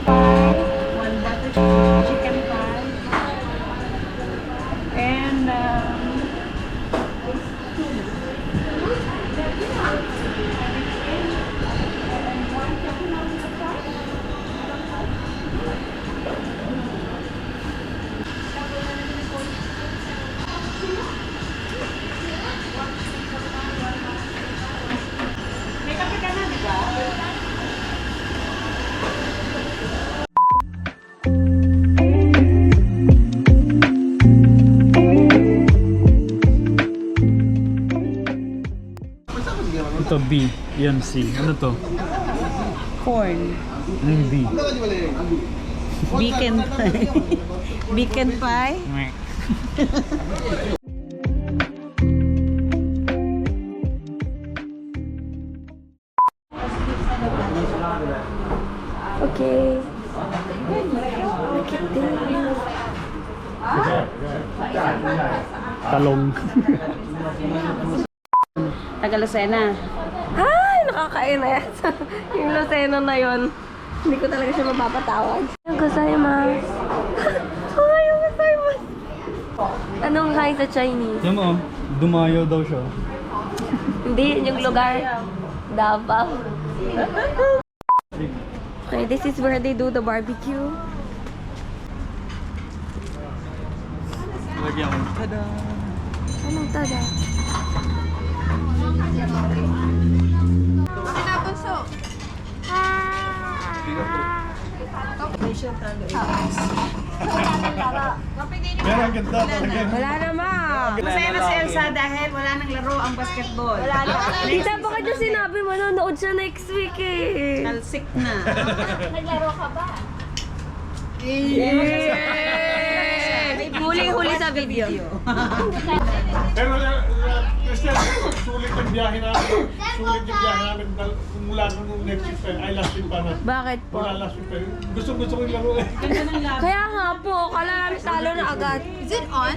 pie, one butter chicken pie, and may kape ka na, di ba? Ito B, yan C. Ano to? Corn. Ano yung B? Beacon pie. Beacon pie. Okay. Look at this. Talong. Taga Lucena. Ay, nakakainis. Yung Lucena na yon. Hindi ko talaga siya mapapatawag. Ang gozaimasu. Ay, ang gozaimasu. Anong hi sa Chinese? Yan mo, dumayo daw siya. Hindi, yun yung lugar. Davao. Okay, this is where they do the barbecue. Lagyan ko. Tada! Anong tada? Pero ang ganda talaga. Wala naman. Masaya na si Elsa dahil wala nang laro ang basketball. Wala na. Tita, baka dyan sinabi mo, nanonood siya next week eh. Talsik na. Naglaro ka ba? Huling-huli sa video. Pero Christian, sulit yung biyahe namin. Sulit yung biyahe namin mula nung next week pa. Ay, last week pa na. Bakit po? Mula last week pa. Gusto ko yung laro eh. Kaya nga po, kala namin talo na agad. Is it on?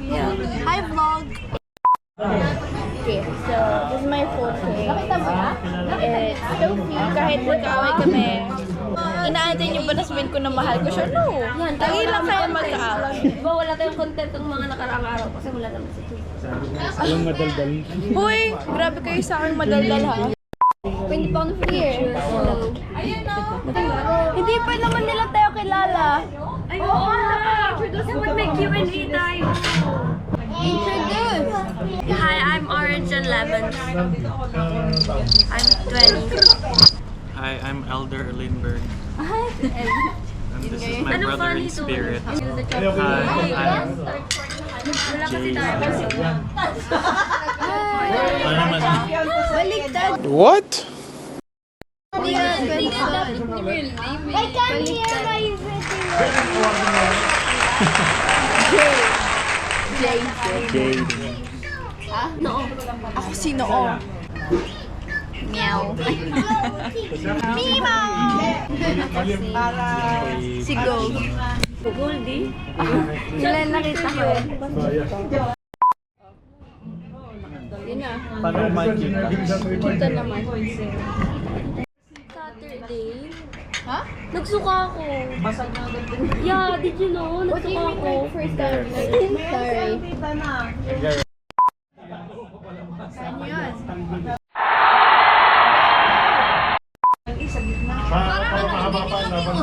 Yeah. Hi, vlog. Okay, so this is my phone case. Nakita mo na? It's so cute. Kahit magkaaway kami, inaantay niyo ba na sabihin ko na mahal ko siya? No. Yan, Lagi lang kayo magkaaway. Diba wala tayong content ng mga nakaraang araw kasi wala naman si Tito. Yung madaldal. Hoy, grabe kayo sa akin madaldal ha. Pwede pa ako here. Hello. Ayun no. Hindi pa naman nila tayo kilala. Ay, oo na! Dapat may Q&A tayo. Introduce. Hi, I'm Orange and Lemon. I'm 20. Hi, I'm Elder Lindbergh, Hi. and this is my Anong brother funny in to? spirit. Hi, I'm wala kasi Jay. tayo. Ano naman? Baliktad. What? Hindi nga dapat ni real name. I can't hear my Jay. No. Ako si Noo. Meow. Meow. Si Gold. Goldie. Sila nakita ko eh. Yun na. Paano makikita? Kita naman. Saturday. Ha? Nagsuka ako. Yeah, did you know? Nagsuka ako. First time. Sorry. Saan yun? Para mahaba pa ang laban.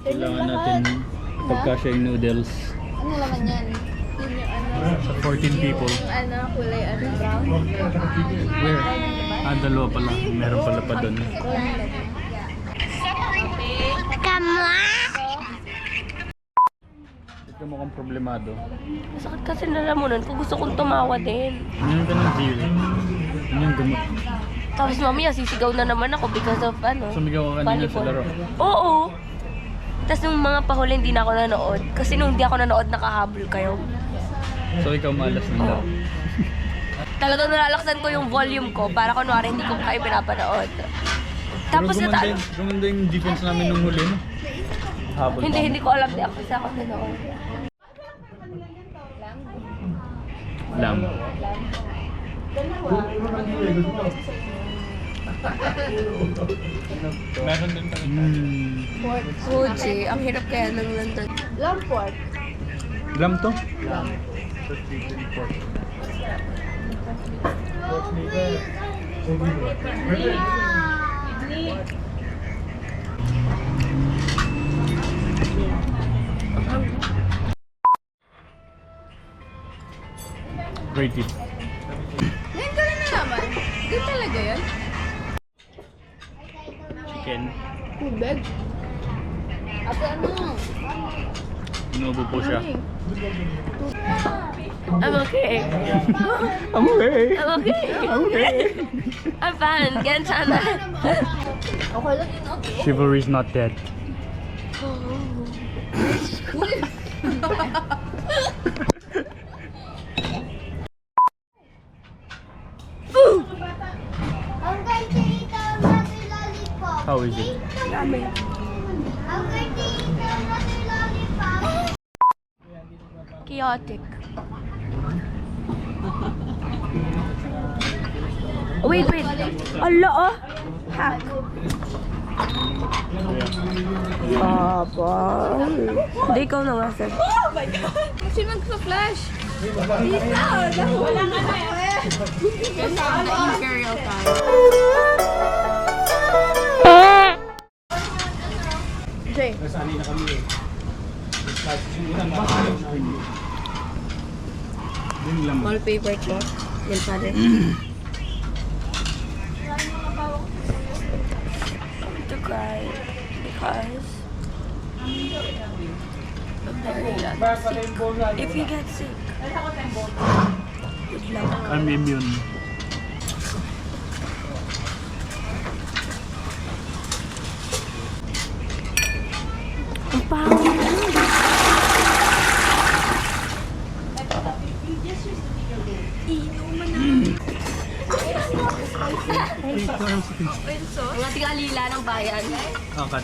Kailangan natin pagkasya yung noodles. Ano naman yan? Yun yung ano, Sa 14 people. ano, kulay ano, brown. Where? Ah, dalawa pala. Meron pala pa doon. Ito mo kang problemado. Masakit kasi nalamunan ko. Gusto kong tumawa din. Ano yung ganun zero? Ano yung gamot? Tapos mamaya sisigaw na naman ako because of Sumigaw ka kanina sa laro. Oo. Tapos nung mga pahuli hindi na ako nanood. Kasi nung hindi ako nanood nakahabol kayo. So ikaw malas ng laro. Talagang nalalaksan ko yung volume ko para kunwari hindi ko kayo pinapanood. Tapos Pero na gumanda yung defense namin nung huli, no? Habol. hindi ko alam di ako kasi ako nanood. Lam. Meron din kami. Fuji, ang hirap kaya ng London. Lamport. Lam to? Rate it. Ngayon ka rin nalaman. Good talaga yan. Chicken. Tubig. Ate ano? Inuubo po siya. I'm okay. I'm okay. I'm okay. I'm okay. I'm fine. Ganun sana. Okay lang yun, okay. Chivalry is not dead. I'm going to eat another lollipop. How is it? I'm going to eat another lollipop. Chaotic. Wait. Ala oh. Hack. Papa. Hindi ikaw na nga, sir. Oh my God! Kasi magpa-flash. Dito! Wala ka na eh. Kasi the Imperial time. Jay. Yung lam. Wallpaper ko. Yan pa rin. To cry because I'm very sick. If you get sick, good luck. I'm immune. Ang pangit. Mga tigalila ng bayan. Akat.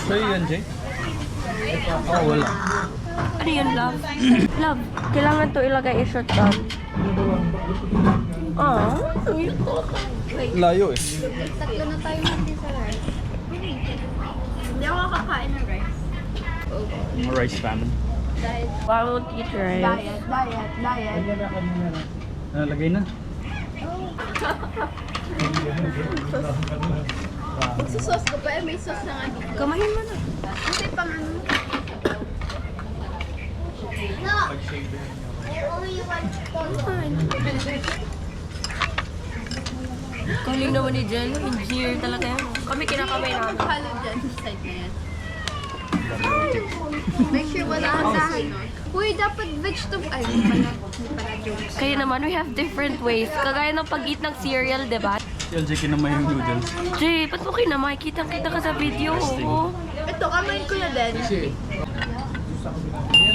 Sa'yo yan, Jay? Oo, wala. Ano yun, love? Love, kailangan to ilagay i-shot down. Layo eh. Tatlo na tayo natin sa rice. Hindi ako kakain ng rice. Mga rice famine. I won't eat rice. Diet. Nalagay na. Magsusos ko pa eh. May sauce na nga dito. Kamahin mo na. Kasi pang ano. No. There's only one spoon. Kaling naman ni Jen. Engineer talaga yan. Kami kinakamay namin. Halo dyan sa side na yan. Make sure wala kang dahon. Uy, dapat vegetable. Ay, hindi pala jokes. Kaya naman, we have different ways. Kagaya ng pag-eat ng cereal, diba? Si LJ kinamay yung noodles. Jay, ba't mo kinamay? Kitang-kita ka sa video. Oo. Ito, kamain ko na din.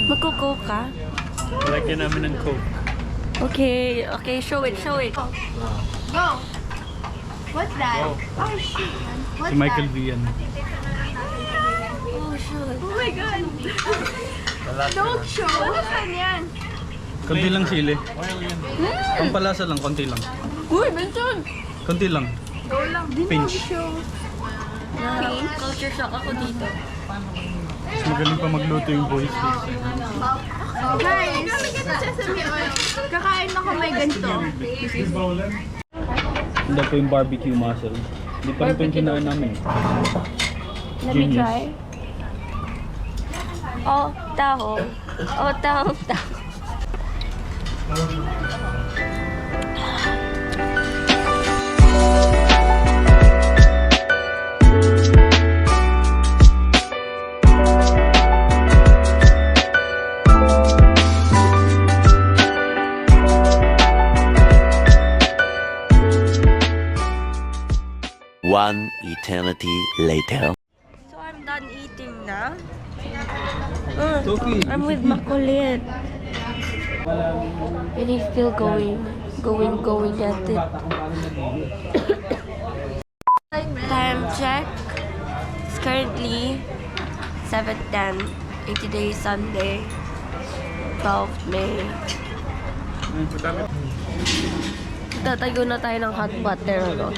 Magko-coke ka? Lagyan namin ng Coke. Okay, show it. Go! What's that? Oh, shit. What's Si Michael that? V yan. Oh, shoot. Oh my God! Don't show! Ano saan yan? Konti lang sili. Ang palasa lang, konti lang. Uy, Benson! Konti lang. Go lang. Di Pinch. show. Culture shock ako dito. Mas magaling pa magluto yung boys. Guys, sesame oil. Kakain ako may ganito. Hindi po yung barbecue mussel. Hindi pa rin po yung kinain namin. Let me Genius. try. Oh, taho. Oh, taho. One eternity later. So I'm done eating na. I'm with Makulit. And he's still going at it. Time check. It's currently 7:10. 80 days Sunday. 12th May. Tatayo na tayo ng hot butter. No?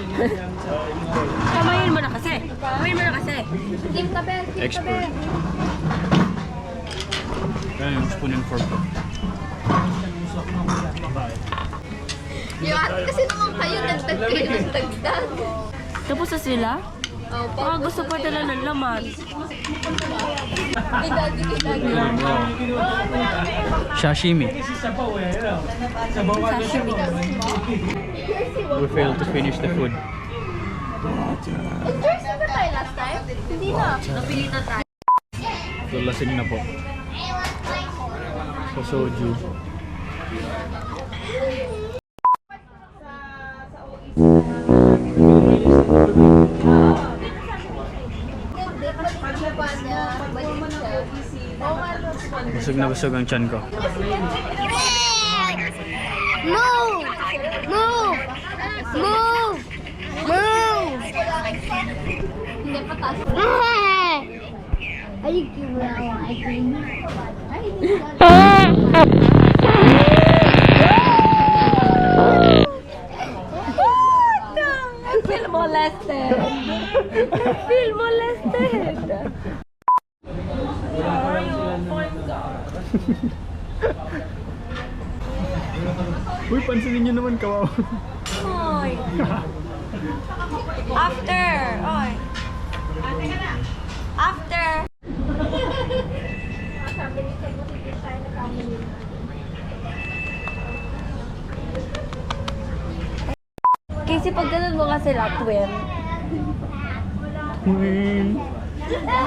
Kamayin mo na kasi. Team Tabel, Team Expert. Kaya yung spoon and fork ko. Yung ate kasi naman kayo, dagdag kayo ng dagdag. Tapos na sila? Oh, Baka gusto pa nila ng laman. Kay daddy. Sashimi. Sashimi. We failed to finish the food. Jersey ba tayo last time? Hindi na. Napili na tayo. So lasing na po. So soju. Busog na busog ang tiyan ko. Move! Move! Move! Move! Hindi pa taas. Are you cute now? I think. I feel molested. I feel molested. Uy, pansinin nyo naman kawawa. Oy. After. Oy. After. Kasi pag ganun mo kasi sila, twin.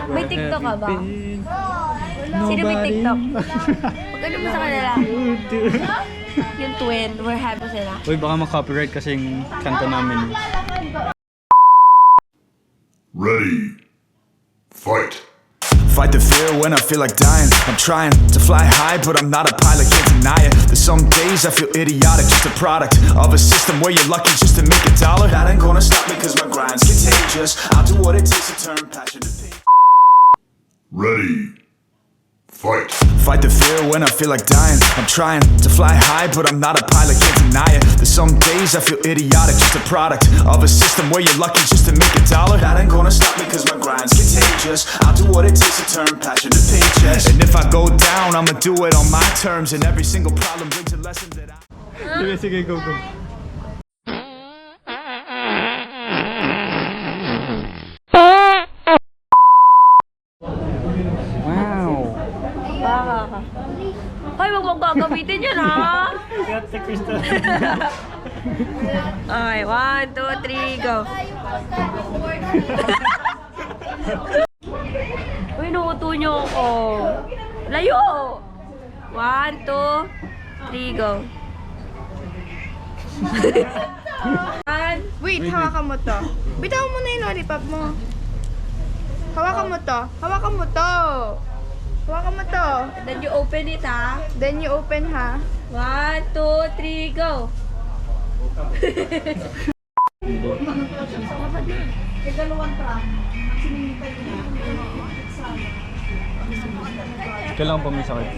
May TikTok ka ba? Sino may TikTok? Pag ganun mo sa kanila, yung twin, we're happy sila. Uy, baka ma-copyright kasi yung kanta namin. Ready. Fight. Fight the fear when I feel like dying. I'm trying to fly high, but I'm not a pilot, can't deny it. There's some days I feel idiotic, just a product of a system where you're lucky just to make a dollar. That ain't gonna stop me cause my grind's contagious. I'll do what it takes to turn passion to pain. Ready. Fight. Fight the fear when I feel like dying. I'm trying to fly high, but I'm not a pilot, can't deny it. There's some days I feel idiotic, just a product of a system where you're lucky just to make a dollar. That ain't gonna stop me cause my grind's contagious. I'll do what it takes to turn passion to paychecks. And if I go down, I'ma do it on my terms. And every single problem brings a lesson that I... Sige, go. Wow! Baka ka. Hoy, wag mong gagamitin yun, ha? Okay, 1, 2, 3, go. Uy, nuuto niyo ako. Layo! 1, 2, 3, go. Wait, hawakan mo to. Bitawan mo na yung lollipop mo. Hawakan mo to. Hawakan mo to. Hawakan mo to. Then you open it, ha? Then you open, ha? 1, 2, 3, go. Kailangan pa may sakit.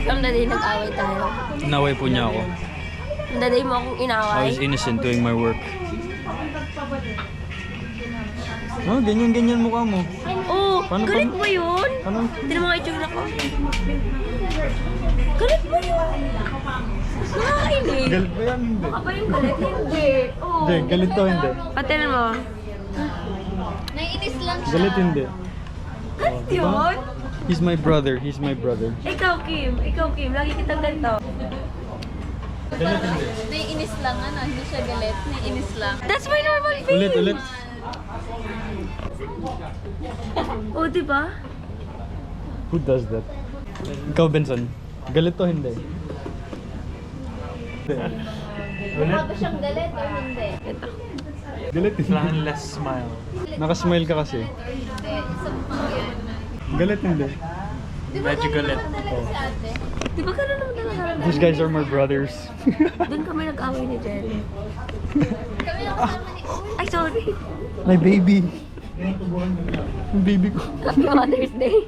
Ang daday nag-away tayo. Naway po niya ako. Ang daday mo akong I inaway. was innocent doing my work. Oh, ganyan mukha mo. Oh, Paano galit pa- mo yun? Ano? Hindi na mga itsura ko. Galit mo yun? Nakakainig. Galit ba yan? Hindi. Aba yung galit? Hindi. Oh. Hindi, galit to hindi. Patin mo. Naiinis lang siya. Galit hindi. Galit yun? He's my brother. Ikaw, Kim. Lagi kitang ganito. Galit hindi. Naiinis lang, ano? Hindi siya galit. Naiinis lang. That's my normal face. Ulit. Oh, diba? Who does that? Ikaw, Benson. Galit to hindi. Mukha ba siyang galit o hindi? Ito. Galit hindi. Kailangan less smile. Nakasmile ka kasi. Galit hindi. Medyo galit. Di ba gano'n naman talaga? These guys are my brothers. Doon kami nag-away ni Jelly. Ay, sorry. My baby. Yung baby ko. Happy Mother's Day.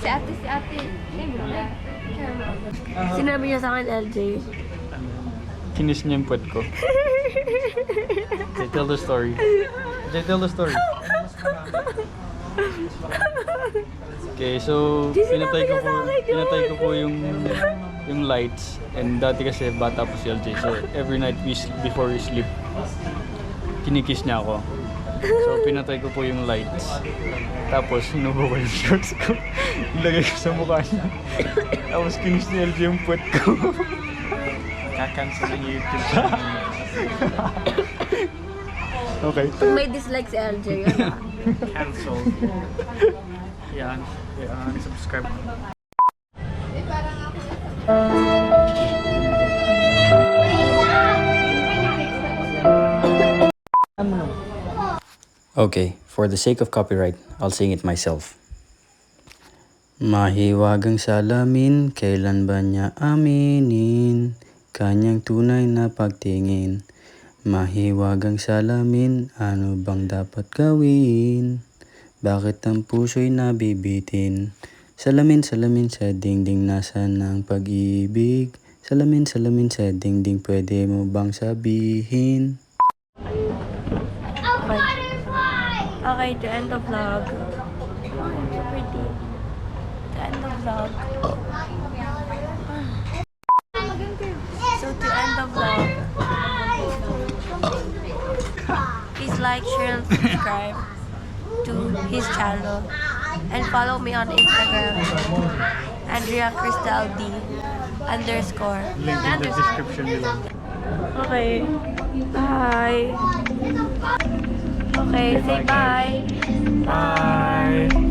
Si ate. Sinabi niya sa akin, LJ. Kinis niya yung puwet ko. Okay, tell the story. Okay, tell the story. Okay, so pinatay ko po yung lights, and dati kasi bata po si LJ, so every night before we sleep, kinikiss niya ako. So pinatay ko po yung lights. Tapos hinubo ko yung shorts ko. Ilagay ko sa mukha niya. Tapos kinis ni LJ yung puwet ko. Kakancel ang YouTube channel. Okay. Pag may dislike si LJ, yun ah. Cancel. Yan. Subscribe. Okay, for the sake of copyright, I'll sing it myself. Mahiwagang salamin, kailan ba niya aminin kanyang tunay na pagtingin? Mahiwagang salamin, ano bang dapat gawin? Bakit ang puso'y nabibitin? Salamin sa dingding, nasan ang pag-ibig? Salamin sa dingding, pwede mo bang sabihin? Okay, to end the vlog. Oh, so pretty. To end the vlog. So to end the vlog, please like, share, and subscribe to his channel. And follow me on Instagram, Andrea Cristal D _ Link in the description below. Okay. Bye. Okay, say bye. Bye!